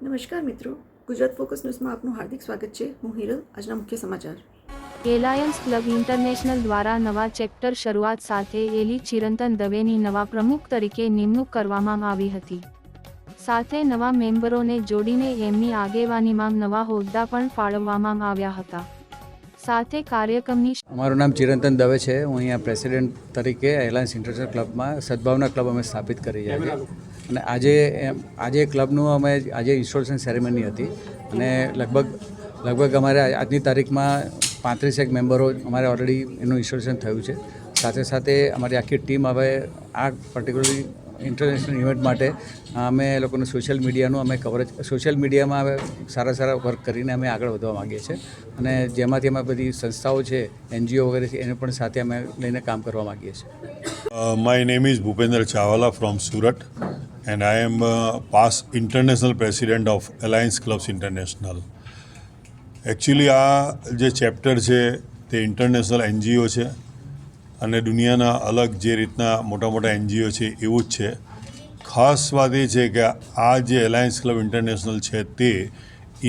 નમસ્કાર મિત્રો, ગુજરાત ફોકસ ન્યૂઝમાં આપનું હાર્દિક સ્વાગત છે. હું હિરલ. આજના મુખ્ય સમાચાર. એલાયન્સ ક્લબ ઇન્ટરનેશનલ દ્વારા નવા ચેપ્ટર શરૂઆત સાથે એલી ચિરંતન દવેની નવા પ્રમુખ તરીકે નિમણૂક કરવામાં આવી હતી. સાથે નવા મેમ્બરોને જોડીને એમની આગેવાનીમાં નવા હોદ્દા પણ ફાળવવામાં આવ્યા હતા. સાથે કાર્યક્રમની અમારું નામ ચિરંતન દવે છે. હું અહીંયા પ્રેસિડેન્ટ તરીકે એલાયન્સ ઇન્ટરનેશનલ ક્લબમાં સદભાવના ક્લબ અમે સ્થાપિત કરી છે. અને આજે ક્લબનું આજે ઇન્સ્ટોલેશન સેરેમની હતી અને લગભગ અમારે આજની તારીખમાં 35 મેમ્બરો અમારે ઓલરેડી એનું ઇન્સ્ટોલેશન થયું છે. સાથે અમારી આખી ટીમ હવે આ પર્ટિક્યુલરલી ઇન્ટરનેશનલ ઇવેન્ટ માટે અમે લોકોનું સોશિયલ મીડિયામાં હવે સારા વર્ક કરીને અમે આગળ વધવા માગીએ છીએ અને જેમાંથી અમે બધી સંસ્થાઓ છે, NGO વગેરે છે, એને પણ સાથે અમે લઈને કામ કરવા માગીએ છીએ. My name is Bhupender Chawala from Surat and I am past international president of Alliance Clubs International. Actually આ જે ચેપ્ટર છે તે ઇન્ટરનેશનલ NGO છે અને દુનિયાના અલગ જે રીતના મોટા NGO છે એવું જ છે. ખાસ વાત એ છે કે આ જે એલાયન્સ ક્લબ ઇન્ટરનેશનલ છે તે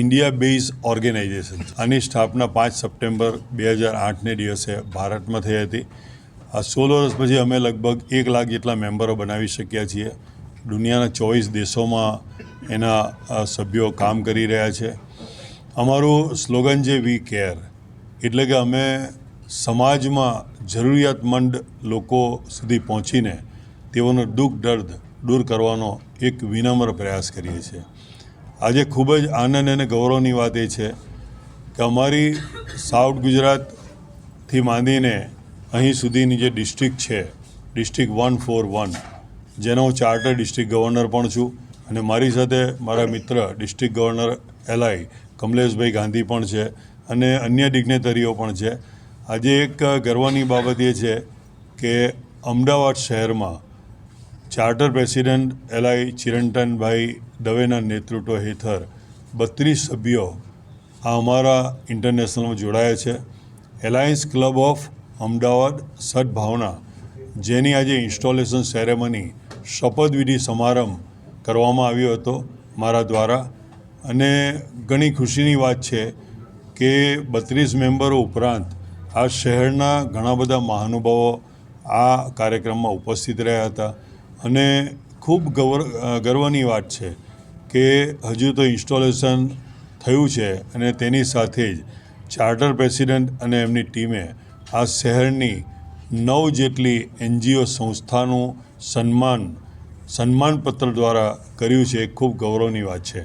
ઇન્ડિયા બેઝ ઓર્ગેનાઇઝેશન છે. આની સ્થાપના 5 સપ્ટેમ્બર 2008ને દિવસે ભારતમાં થઈ હતી. આ 16 વર્ષ પછી અમે લગભગ 1 લાખ જેટલા મેમ્બરો બનાવી શક્યા છીએ. દુનિયાના 24 દેશોમાં એના સભ્યો કામ કરી રહ્યા છે. અમારું સ્લોગન છે વી કેર, એટલે કે અમે સમાજમાં જરૂરિયાતમંદ લોકો સુધી પહોંચીને તેઓનો દુઃખ દર્દ દૂર કરવાનો એક વિનમ્ર પ્રયાસ કરીએ છીએ. આજે ખૂબ જ આનંદ અને ગૌરવની વાત એ છે કે અમારી સાઉથ ગુજરાતથી માંડીને અહીં સુધીની જે ડિસ્ટ્રિક્ટ છે, ડિસ્ટ્રિક્ટ 141, જેનો હું ચાર્ટર ડિસ્ટ્રિક્ટ ગવર્નર પણ છું અને મારી સાથે મારા મિત્ર ડિસ્ટ્રિક્ટ ગવર્નર LI કમલેશભાઈ ગાંધી પણ છે અને અન્ય ડિગ્નેટરીઓ પણ છે. આજે એક ગર્વની બાબત એ છે કે અમદાવાદ શહેરમાં ચાર્ટર પ્રેસિડેન્ટ LI ચિરંતનભાઈ દવેના નેતૃત્વ હેઠળ 32 સભ્યો આ અમારા ઇન્ટરનેશનલમાં જોડાયા છે. એલાયન્સ ક્લબ ઓફ અમદાવાદ સદભાવના, જેની આજે ઇન્સ્ટોલેશન સેરેમની શપથવિધિ સમારંભ કરવામાં આવ્યો હતો મારા દ્વારા. અને ઘણી ખુશીની વાત છે કે 32 મેમ્બરો ઉપરાંત આ શહેરના ઘણા બધા મહાનુભાવો આ કાર્યક્રમમાં ઉપસ્થિત રહ્યા હતા અને ખૂબ ગર્વની વાત છે કે હજુ તો ઇન્સ્ટોલેશન થયું છે અને તેની સાથે જ ચાર્ટર પ્રેસિડેન્ટ અને એમની ટીમે આ શહેરની 9 જેટલી NGO સંસ્થાનું સન્માનપત્ર દ્વારા કર્યું છે. ખૂબ ગૌરવની વાત છે.